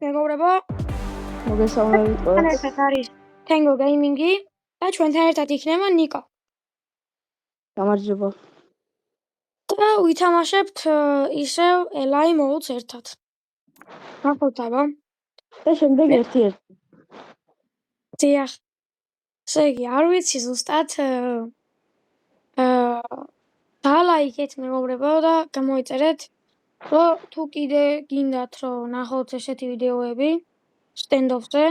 მეგობრებო, მოგესალმებით ყველას. ერთად არის Tango Gaming-ი და ჩვენთან ერთად იქნება ნიკო. გამარჯობა. და ვითამაშებთ ისევ Eli Modes ერთად. ნახოთ აბა. და შემდეგ ერთი-ერთი. დიახ. ესე იგი, არ ვიცი ზუსტად დალაიქეთ მეგობრებო და გამოიწერეთ, რომ თუ კიდე გინდათ რომ ნახოთ ესეთი ვიდეოები stand-off-ზე,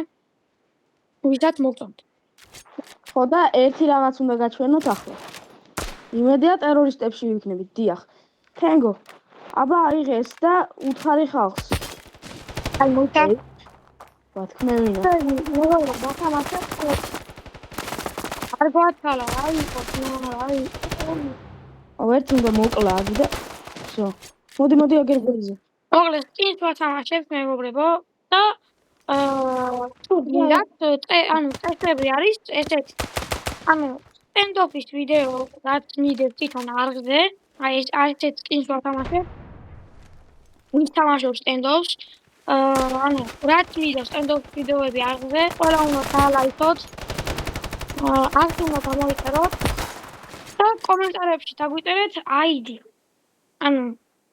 ვიდათ მოგწონთ. ხო და ერთი რაღაც უნდა გაჩვენოთ ახლა. იმედია ტერორისტებში ვიქნებით, დიახ. Tango. აბა აიღეს და უთხარი ხალხს. აი მოიცა. ვათქმევინა. მეგობრებო, დათამაშეთ. არ გვათალა, აი იყო, აი. ერთ უნდა მოკლა აქ და всё. მოდი აგერ გვერდზე. მოკლედ, ის ვათამაშებთ მეგობრებო და თუ გინდათ, წესები არის ესეთი. stand-off-ის ვიდეო, რაც მიდევს თვითონ არხზე, აი ესეთ skins ვათამაშებთ. ვინც თამაშობს stand-off-ს, რაც მიდევს stand-off ვიდეოები არხზე, ყველა უნდა დაალაიქოთ. არხი უნდა გამოიწეროთ და კომენტარებში დაგვიწერეთ ID.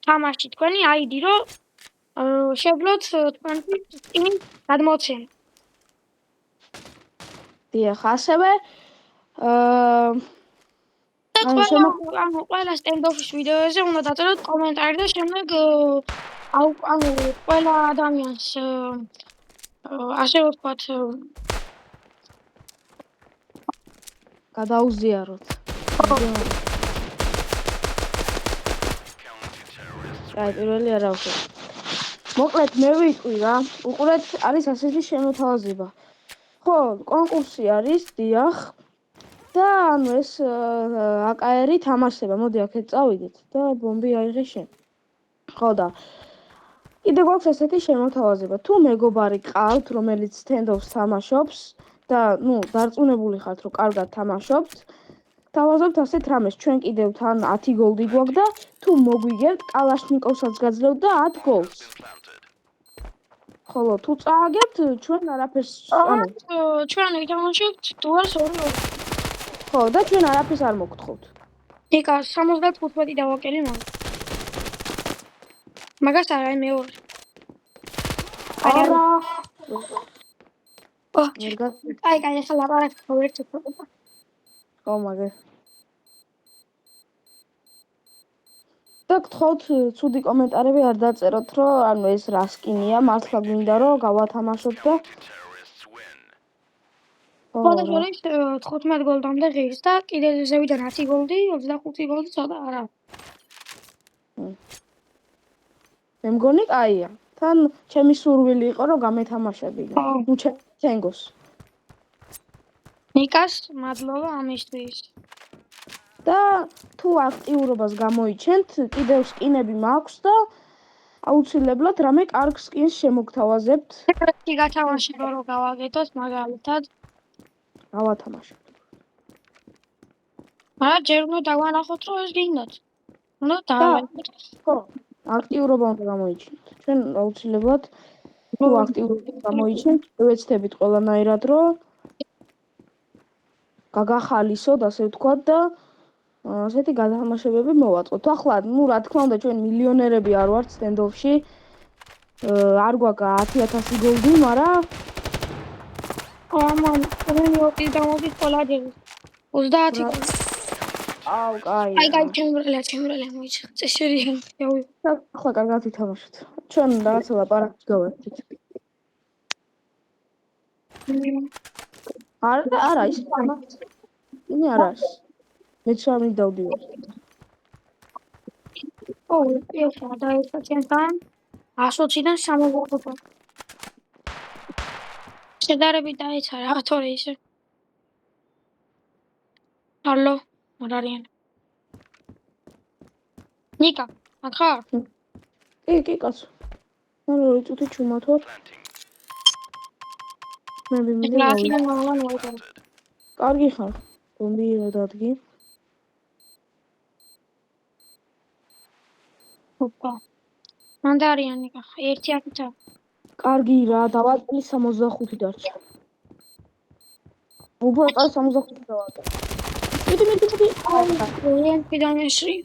თამაში თქვენი ID, რომ შეძლოთ თქვენი skins გადმოცემა. დიახ, ასევე ყველა stand-off-ის ვიდეოებზე უნდა დაწეროთ კომენტარი და შემდეგ ყველა ადამიანს ასე ვთქვათ გადაუზიაროთ. აი, პირველი არა ვქო. მოკლედ მე ვიტყვი რა, უყურეთ არის ასეთი შემოთავაზება. ხო, კონკურსი არის, დიახ. და ეს აკაერი თამაშდება, მოდი აქეთ წავიდეთ და ბომბი აიღე შენ. ხო და კიდე გვაქვს ესეთი შემოთავაზება, თუ მეგობარი ყავთ, რომელიც stand-off-ს თამაშობს და დარწმუნებული ხართ, რომ კარგად თამაშობთ, თავაზობთ ასეთ რამეს, ჩვენ კიდევ თან 10 გოლდი გვაქვს და თუ მოგვიგებთ, კალაშნიკოვსაც გაძლევთ და 10 გოლს. ხოლო თუ წააგებთ, ჩვენ არაფერს ჩვენ ვითამაშებთ დუელს 2-2. ხო, და ჩვენ არაფერს არ მოგთხოვთ. ნიკა 75 დავაკელი მაგას. მაგას არა მეორე. არა. აი, ახლა ლაპარაკი ვერცე. ხო, მაგას. და გთხოვთ ცუდი კომენტარები არ დაწეროთ, რომ ეს რა სკინია, მართლა გვინდა რომ გავათამაშოთ და ხოდა შორის 15 გოლდამდე ღირს და კიდე ზევიდან 10 გოლდი, 25 გოლდი ცოტა არა. მე მგონი კაია. თან ჩემი სურვილი იყო რომ გამეთამაშები. Tango-ს. ნიკას მადლობა ამისთვის. და თუ აქტიურობას გამოიჩენთ, კიდევ სკინები მაქვს და აუცილებლად რამე კარგ სკინს შემოგთავაზებთ. ერთი გათამაშება რომ გავაკეთოთ მაგალითად. გავათამაშოთ. ჯერ უნდა დავანახოთ რომ ეს გინდათ. უნდა დავანახოთ. ხო, აქტიურობა უნდა გამოიჩინოთ. ჩვენ აუცილებლად თუ აქტიურობა გამოიჩენთ, ვეცდებით ყველანაირად რომ გაგახალისოთ, ასე ვთქვათ და ასეთი გათამაშებები მოვაწყოთ. ახლა, რა თქმა უნდა, ჩვენ მილიონერები არ ვართ stand-off-ში. არ გვაქვს 10,000 გოლდი, მაგრამ მე ოქი დამოდის ყოლადები. 30 გოლი. აუ, კაი. აი, ჩემბრალე მოიცა. წესერია. ახლა კარგად ვითამაშოთ. ჩვენ რაღაცა ლაპარაკს გავერთით. არა, ის ინი არას. მე სამი დავდივარ. ეს დაიწყო ჩემთან 120-დან 65. შედარებით დაიცა რა თორე ისე. ალო, არ არიან. ნიკა, ახლა? კი, კაცო. მოიწუთი წუთი ჩუმათვარ. მე ვიმიდე. კარგი ხარ. ბომბი რა დადგი? ოპა. მანდარიანი ნიკა, ერთი აკეთა. კარგი რა, დავატყვი 65 დარჩა. უბრალოდ 65 დავატყვი. მიდი. რომპიდან ეშრი.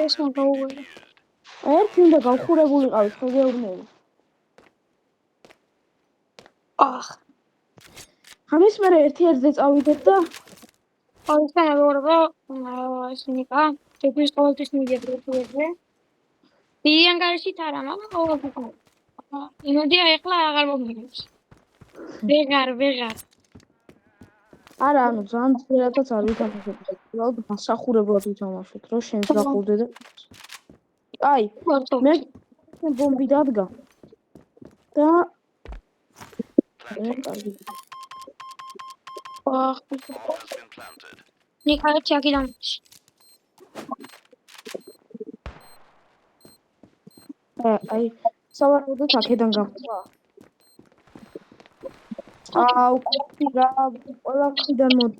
ეს მაგაუღერა. ერთი უნდა გავხურებულიყავით ხო გეუბნები. ამის მერე ერთ-ერთზე წავიდეთ და აუცილებლობა ისინიკა შეგვიძლია ყოველთვის მიდიოდნენ. დიანგარიშით არა, მაგრამ ყოველთვის. იმედია ეხლა აღარ მომიგებს. ვეღარ. არა, ანუ ძალიან ძირითადად არ ვითამაშოთ. უბრალოდ მასახურებლად ვითამაშოთ, რომ შენს გახურდე და აი, მე ბომბი დადგა. და კარგი. ნიკარეთი აქედან. აი, სავარაუდოდ აქედან გამვა. აუ, რა, ყველა ხიდან მოდი.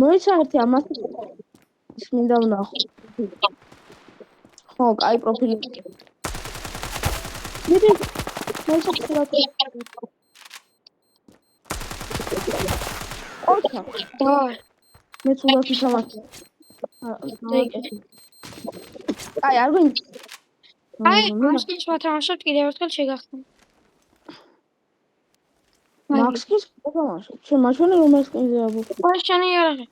მოიცადეთ ამას. ის მინდა ვნახო. ხო, აი პროფილი. მიდი. მოიცადეთ. ოჩა. მე თუნდაც ვითამაშე. აი, არ ვინ. აი, მასკის ვათამაშოთ კიდევ ერთხელ შეგახსენ. მაქსკის ვათამაშოთ. შენ მაჩვენე რომ მასკინზე აბუ. აი, შენი არაღი.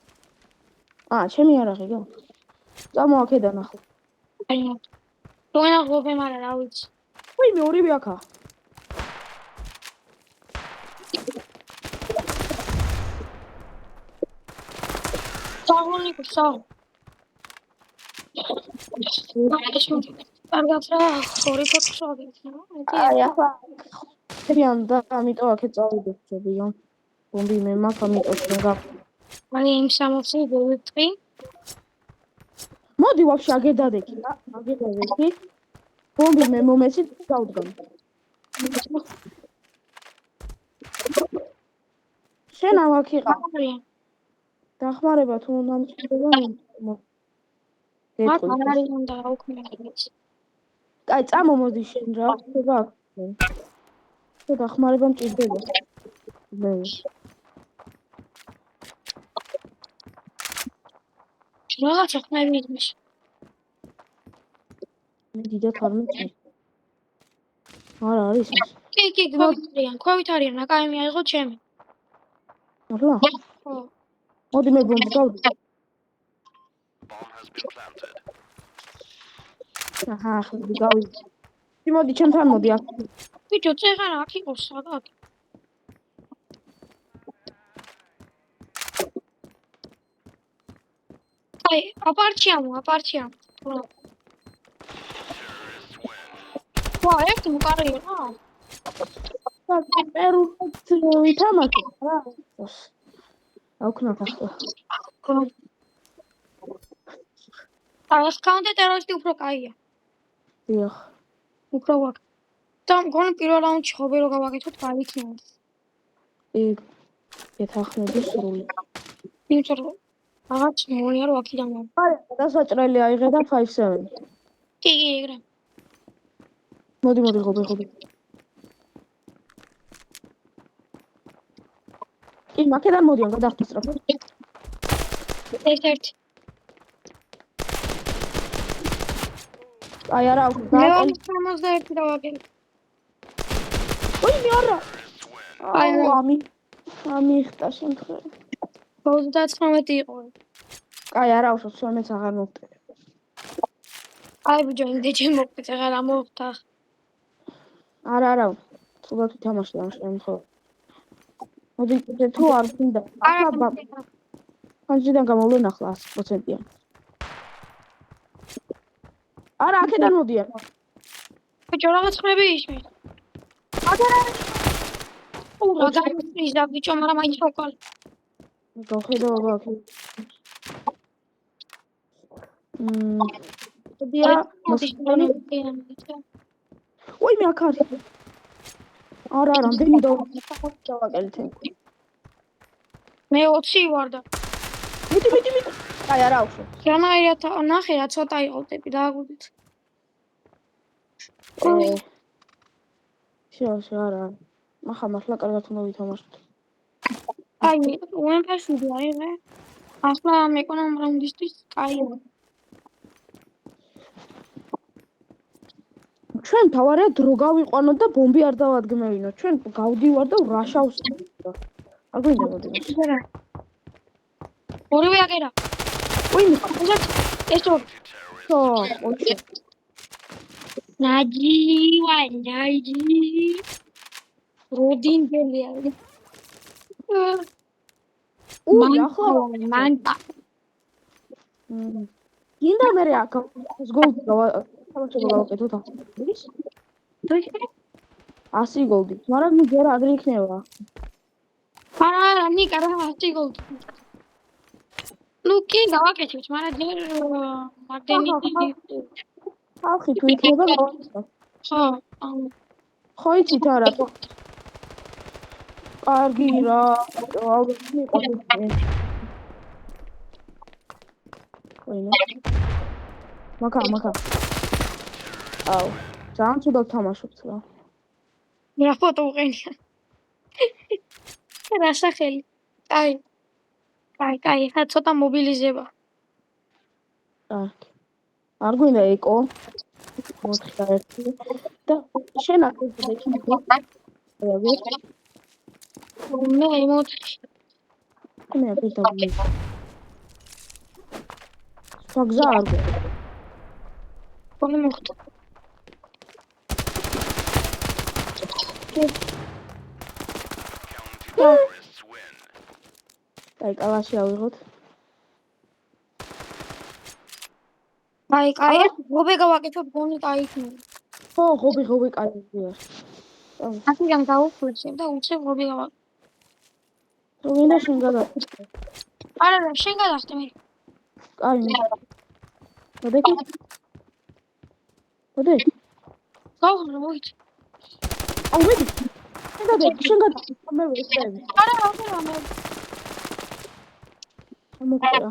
ჩემი არაღი გა. წამო აქედან ახლა. აი. თუენა გობემ არა რა ვიცი. ვაი მე ორივე აქა. საღონიკო. კარგად რა, ორი ფოტოს ვაგებთ. აი ახლა ხერიან და ამიტომ აქეთ წავიდეთ ჯობია. ბომბი მე მაქვს ამიტომ შეგა. აი იმ 60 დავიტყვი. მოდი ვაფშე აგედადექი რა, აგედადექი. ბომბი მე მომეცი დავდგან. შენ ამაკ იყავ. დახმარება თუ უნდა მჭირდება მათ არ უნდა უკმეць. აი წამო მოდი შენ რა, ხება აქ. თუ დახმარება მჭირდება. მე რაღაცა ხმები ის. მე დიდათ არ მეწმე. არა არის ეს. კი, ქვევით არიან, აკაი მიაიღო ჩემი. არა? ხო. მოდი მე ბომბი გავდივ. აჰა, ხმები გავიდე. მოდი ჩემთან მოდი აქ. ბიჭო, წეღარა აქ იყოს სადაც. აი, აპარჩიამო. ვა, ერთი მყარია რა. პერუს ვითამაშე რა. აუქნათ ახლა. ეს კაუნტერ ტერორისტი უფრო კაია. დიახ. უფრო ვაკ. და მგონი პირველ რაუნდში ხობე რო გავაკეთოთ, გაიქნება. ეთახმები სრული. იმიტომ რომ რაღაც მონია რო აქიდან მო. არა, დასაჭრელი აიღე და 5-7. კი, ეგრე. მოდი ხობე. კი, მაკედან მოდიან გადახტის სწრაფად. ერთ. აი არა, მე 61 დავაგებ. ოი მე არა. აი ამი ხტა შემთხვევა. 39 იყო. აი არა, უშო 12 აღარ მოვტე. აი ბიჭო, იმდე შემოგვიწე რა მოხდა. არა. თულად ვითამაშე ამ შემთხვევაში. მოდი თუ არ გინდა. ახლა ხანჯიდან გამოვლენ ახლა 100%-იან. არა, აქედან მოდიან. ბიჭო, რაღაც ხმები ისმის. აგარა. რა გაიწვის და ბიჭო, მაგრამ აი შოკალ. გახედავ აქ. დია, მოსწონი. ოი მე აქ არის. არა, რამდენი დავაკელით. მე 20 ვარ და მიდი. აი არა აქვს. რამაირად ნახე რა ცოტა იყავდები დააგუდით. შევა არა. მახლა კარგად უნდა ვითამაშოთ. აი, უემფასუდი აიღე. ახლა მეკონა რაუნდისთვის კაია. ჩვენ თავარია დრო გავიყვანოთ და ბომბი არ დავადგმევინოთ. ჩვენ გავდივარ და რაშავს. არ გვინდა მოდი. ორივე აგერა. ვინ? ესო. ხო, ოჩი. ნაჯი. როდინგელია. ახლა მანტა. გინდა მე აქ გოლდი გავაკეთოთ ახლა. 100 გოლდი. მაგრამ მე ჯერ ადრე იქნება. არა, ნიკა რა 100 გოლდი. ნუ კი გავაკეთებთ, მაგრამ ჯერ მაგდენი ხალხი თუ იქნება გავაკეთოთ. ხო იცით არა. კარგი რა. ალბათ მიყავთ. მაკა. აუ, ძალიან ცუდად თამაშობთ რა. რა ფოტო უყენია. რა სახელი. კაი, ხა ცოტა მობილიზება. კარგი. არ გვინდა ეკო. 4-1 და შენ აქ დექი. მე ემოთი. მე აბიტავი. საგზა არ გვინდა. კონი მოხდა. აი კალაში ავიღოთ. კაი, ღობე გავაკეთებ გონი გაიქნება. ხო, ღობე კაია. აქედან გავუხურცებ და უცებ ღობე გავაკეთებ. თუ ვინდა შენ გადახტე. არა, შენ გადახტე მე. კაი. მოდექი. გავხურე მოიჭი. აუ მე. შენ გადახტე. მე ვეცდები. არა, მე. მოკერა.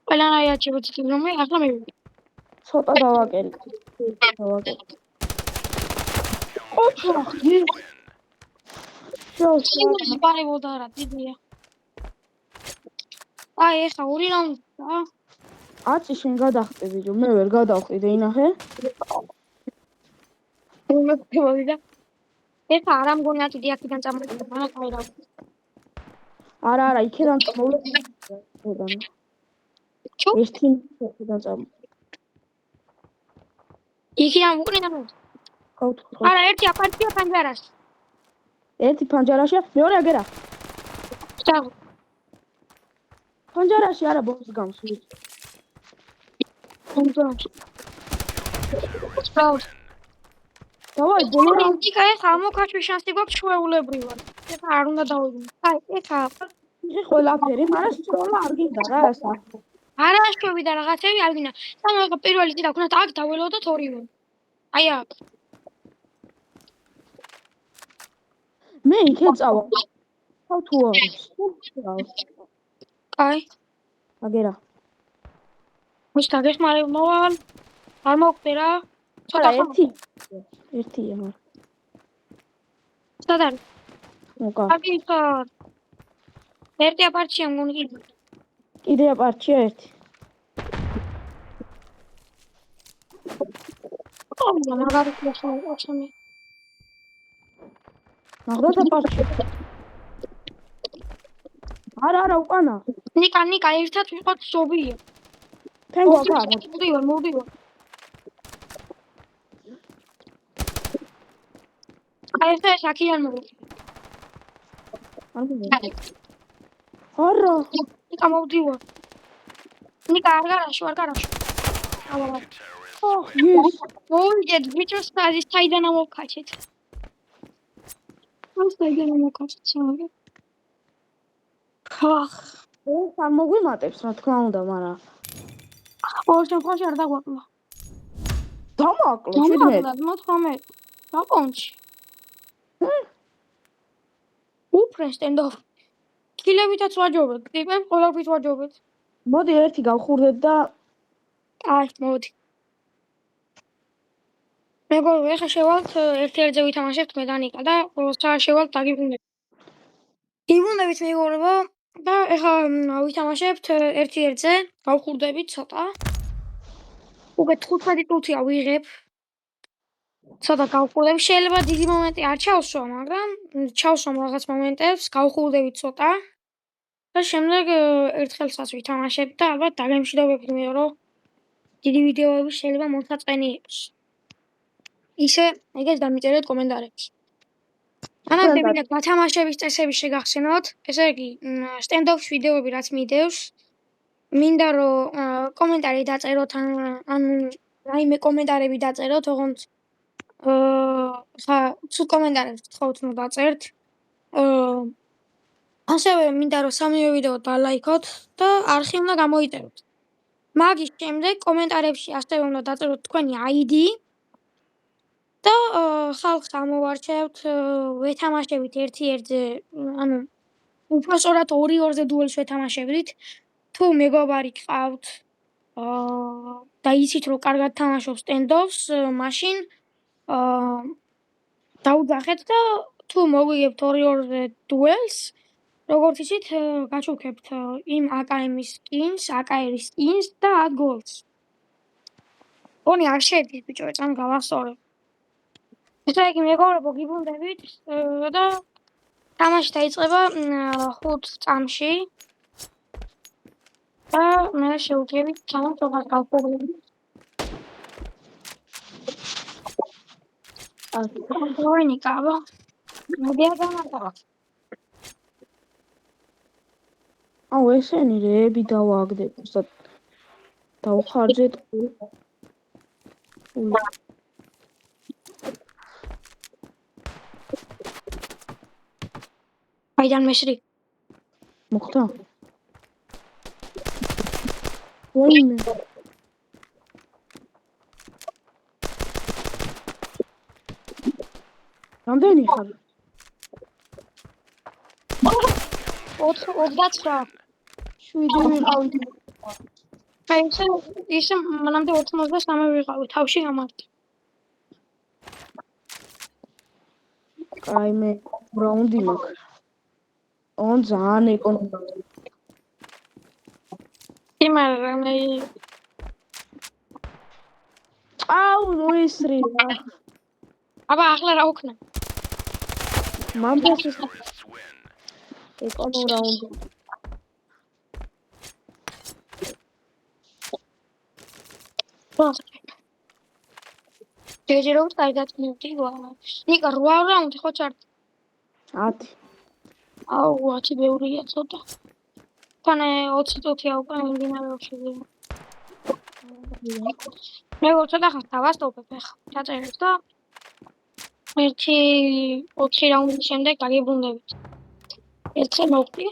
ყველანაირ აჩებოთი რომ მე ახლა მე. ცოტა დავაკელი. ოჩა. შენ პარებოდა რა დიდია. აი ეხა 2 რაუნდია. აწი შენ გადახტები რომ მე ვერ გადავყიდე ინახე. მოვიდა. ეხა არ ამგონია კიდე აქედან წამოვიდა, მაგრამ კაი რა. არა, იქიდან წამოვიდა. ჩუ? ერთიდან წამ. იქიდან უკრინა მე. არა, ერთი აპარტია პანჯარას. ერთი პანჯარაში, მეორე აგერა. ჩაუ. პანჯარაში არა ბომბს გამსვით. პანჯარაში. ჩაუ. დავაი, ბოლო რაუნდი კაი, ხამოკაჩვი შანსი გვაქვს ჩვეულებრივად. ეხა არ უნდა დავიდნენ. კაი, ეხა ყველაფერი, მაგრამ სკოლა არ გინდა რა ასა. არა შევიდა რაღაცები არ გინდა. სამ პირველი წინა ქონათ აქ დაველოდოთ ორივე. აი აქ. მე იქე წავა. თავ თუ არის. კაი. აგერა. მის დაგეხმარე მოვალ. არ მოვხდე რა. ცოტა ერთია მაგრამ. სად არის? მოკა. აი ხარ. ერთი აპარტია მგონი კიდე. კიდე აპარტია ერთი. მაგარი ხოხმე. მაგდათ აპარტია. არა უკანა. ნიკა ერთად ვიყოთ ზობია. თენგო აკა. მოვდივარ. აი ეს აქიან მოვდი. არა. ნიკა მოვდივარ. ნიკა არ გარაშო. აბა. ის. მოვიდეთ ბიჭოს ფაზის საიდან მოვკაჩეთ. საიდან მოვკაჩეთ შემოგე. ხახ. ეს არ მოგვიმატებს რა თქმა უნდა, მაგრამ ორშენფაში არ დაგვაკლა. დამაკლო 17. 14. დაკონჩი. უფრენ სტენდოფ. კილებითაც ვაჯობებ, ტიპებს ყველაფრით ვაჯობებ. მოდი ერთი გავხურდეთ და აი, მოდი. მეგობრებო, ეხლა შევალთ ერთ-ერთზე ვითამაშებთ მე და ნიკა და შევალთ დაგიბრუნდებით. გიბრუნდებით მეგობრებო და ეხლა ვითამაშებთ ერთ-ერთზე, გავხურდებით ცოტა. უკვე 15 წუთია ვიღებ. ცოტა გავხურდებით, შეიძლება დიდი მომენტი არ ჩავსვა, მაგრამ ჩავსვამ რაღაც მომენტებს, გავხურდებით ცოტა. და შემდეგ ერთხელსაც ვითამაშებთ და ალბათ დაგემშვიდობებით მე რომ დიდი ვიდეოები შეიძლება მოსაწყენი იყოს. ისე ეგეც დამიწერეთ კომენტარებში. მანამდე მინდა გათამაშების წესები შეგახსენოთ. ესე იგი, სტენდოფს ვიდეოები რაც მიდევს, მინდა რომ კომენტარი დაწეროთ ან რაიმე კომენტარები დაწეროთ, ოღონდ ხა ცუდ კომენტარებს გთხოვთ რომ დაწერთ. ასევე მინდა რომ სამივე ვიდეო დალაიქოთ და არხი უნდა გამოიწეროთ. მაგის შემდეგ კომენტარებში ასევე უნდა დაწეროთ თქვენი ID და ხალხს ამოვარჩევთ ვეთამაშებით ერთ-ერთზე, ანუ უпростоრად 2-2-ზე დუელს ვეთამაშებდით. თუ მეგობარი გყავთ და იცით რომ კარგად თამაშობს სტენდოფს, მაშინ დაუძახეთ და თუ მოგვიგებთ 2-2-ზე დუელს, როგორც იცით, გაჩუქებთ იმ AKM-ის skins, AKR-ის skins და 10 golds. გონი არ შედის ბიჭო, წამ გავასწორებ. ესე იგი მეგობრებო, გიბრუნდებით და თამაში დაიწყება 5 წამში. და მე შევუძლიებით თამაშობას გავხურდებით. გონი კაბა. მოდია გამარტავა. აუ ესენი რეები დავააგდებ, უბრალოდ დავხარჯეთ. აიდან მესრი. მოხდა? ვაიმე. რამდენი ხარ? 29. 7 ვიყავით. აი ისე მანამდე 83 ვიყავი, თავში გამართ. აი მე რაუნდი მაქვს. on ძალიან ეკონომიკა. იმარა მე აუ ნოისრი. აბა ახლა რა ვქნა? მამბოს ეკონო რაუნდი. ჯერჯერობით კარგად მივდივა. ნიკა 8 რაუნდი ხო ჩარტ? 10. აუ 10 ბევრია ცოტა. თანე 20 წუთია უკვე მიმდინარეობს ვიდეო. მე ცოტა ხარ დავასტოპებ ახლა. ჩაწერეთ და 1-4 რაუნდის შემდეგ დაგიბრუნდებით. ერთხელ მოვყდი.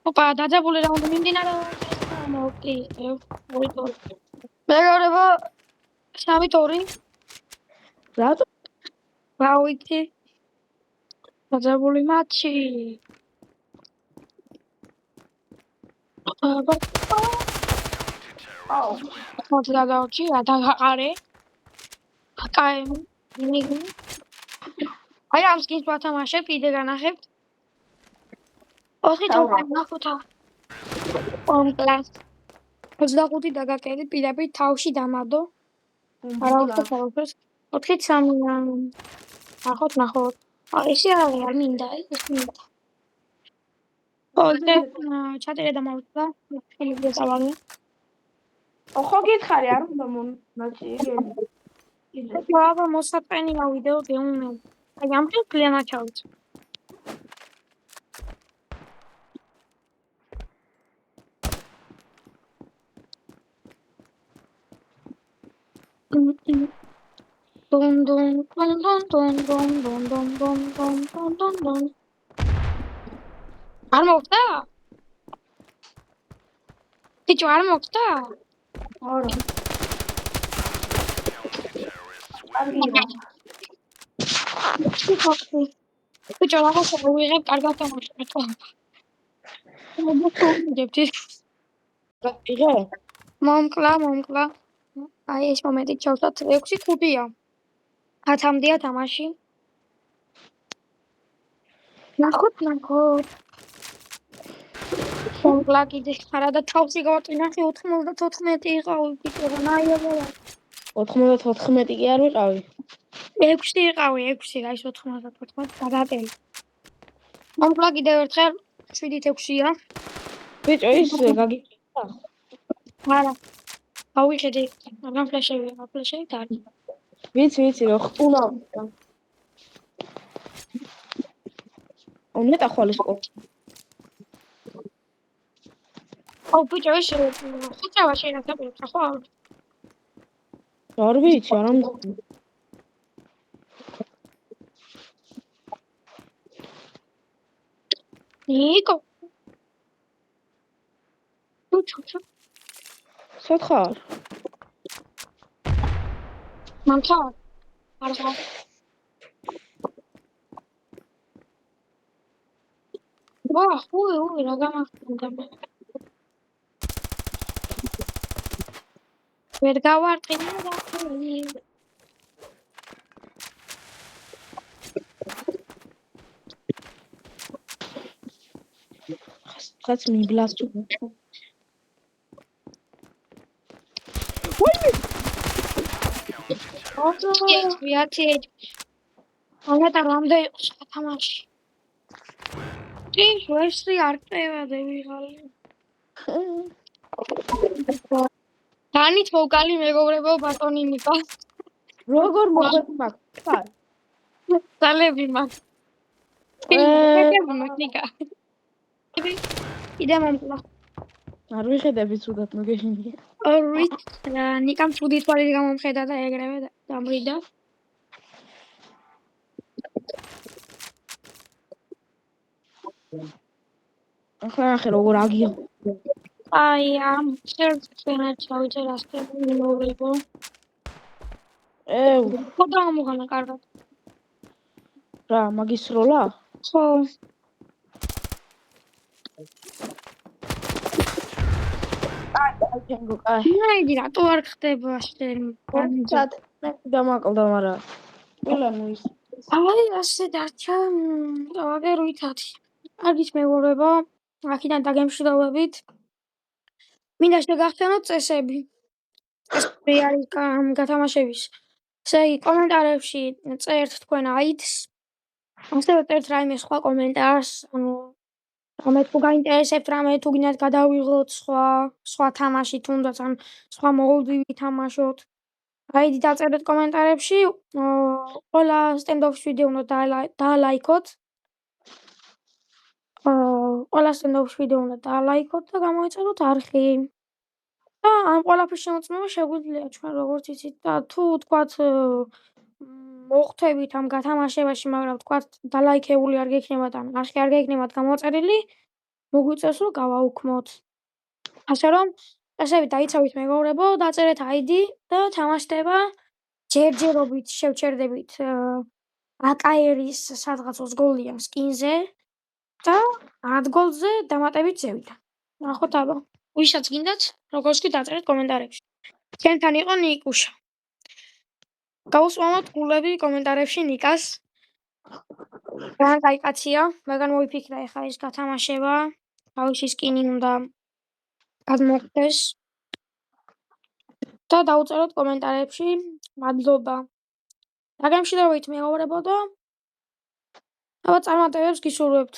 ოპა, დაძაბული რაუნდი მიმდინარეობს. მოვყდი. მეგობრებო, 3-2. რატო? ვაუიტი. დაძაბული მატჩი. აუ. მოდი დავჭი, ადაღარე. AKM. ნიგი. აი ამ skins ვათამაშებ, კიდე განახებთ. 4 ნახოთა. on class. 25 დაგაკეთე, პირდაპირ თავში დამადო. არა უცხოებს. 4-3. ნახოთ. ისე არ მინდა, ეს მინდა. ოდე ჩატერე და მოვიდა. შეიძლება დავაღე. ხო გითხარი, არ უნდა მონაჩი იგი. აბა მოსაწყენია ვიდეო გეუნე. აი ამ დროს კლიანა ჩავიწ. Dun dun dun dun dun dun dun dun dun dun dun dun dun. არ მოხდა? ბიჭო არ მოხდა? არა. ბიჭო რაღაცა ვიღებ კარგად თამაშობ. მოგეთხოვდებთ ის იღე? მომკლა. აი ეს მომენტი ჩავთვალთ 6-5-ია. 10-მდეა თამაში. ნახოთ. მომკლა კიდე არა და თავში გავაწინახე 94 იყავი ბიჭო ნაიაბა. 94 კი არ ვიყავი. 6 იყავი 6 რა ის 94 გადატელი. მომკლა კიდევ ერთხელ 7-6-ია. ბიჭო ის გაგიჭირდა? არა. გავიხედე, მაგრამ ფლეშები დარი. ვიცი რომ ხტუნა. უნდა ხვალისკო. აუ ბიჭო ეს ხუჭავა შეიძლება ხო? არ ვიცი, არ ამგონი. ნიკო. ჩუ. სათხარ? მანქა. არა. ვა, უი, რა გამახსენდა. ვერ გავარტყინე და ხაც მიბლასჭო. ანა და რამდე იყოს თამაში. ის ვერსი არ წევადე ვიღალი. განით მოვკალი მეგობრებო ბატონი ნიკა. როგორ მოხვედი მაგ? ძალები მაგ. ნიკა. კიდე მომკლა. არ ვიხედები ცუდად მოგეშინია. ორით ნიკამ ცუდი თვალით გამომხედა და ეგრევე დამრიდა. ახლა ნახე როგორ აგიღო. აი ამ შევწენა ჩავიჭერ ასე მოვიღო. ხო დამოგანა კარგად. რა, მაგის როლა? ხო. აი, ნაიდი რატო არ ხდება შენ? სად მე დამაკლდა, მაგრამ ყველანუ ის. აი ასე დარჩა. აგერ ვითათი. აგის მეგობრებო, აქედან დაგემშვიდობებით. მინდა შეგახსენოთ წესები. წესები არის გათამაშების. ესე იგი, კომენტარებში წერთ თქვენ ID-ს. ასევე წერთ რაიმე სხვა კომენტარს, ანუ რამე თუ გაინტერესებთ, რამე თუ გინდათ გადავიღოთ სხვა თამაში, თუნდაც ან სხვა მოლდივი თამაშოთ. ID დაწერეთ კომენტარებში. ყველა სტენდოფის ვიდეო უნდა დაალაიქოთ. ყველა სტენდოფის ვიდეო უნდა დაალაიქოთ და გამოიწეროთ არხი. და ამ ყველაფრის შემოწმება შეგვიძლია ჩვენ როგორც იცით და თუ თქვათ მოხვდებით ამ გათამაშებაში, მაგრამ თქვათ დალაიქებული არ გექნებათ ან არხი არ გექნებათ გამოწერილი, მოგვიწევს რომ გავაუქმოთ. ასე რომ წესები დაიცავით მეგობრებო, დაწერეთ ID და თამაშდება ჯერჯერობით შევჩერდებით AKR-ის სადღაც 20 გოლიან სკინზე და 10 გოლზე დამატებით ზევიდა. ნახოთ აბა. ვისაც გინდათ, როგორც კი დაწერეთ კომენტარებში. ჩვენთან იყო ნიკუშა. გავუსვამოთ გულები კომენტარებში ნიკას. ძალიან კაი კაცია, მაგრამ მოიფიქრა ეხლა ეს გათამაშება. თავისი სკინი უნდა გადმოხდეს. და დაუწეროთ კომენტარებში. მადლობა. დაგემშვიდობებით მეგობრებო და აბა წარმატებებს გისურვებთ.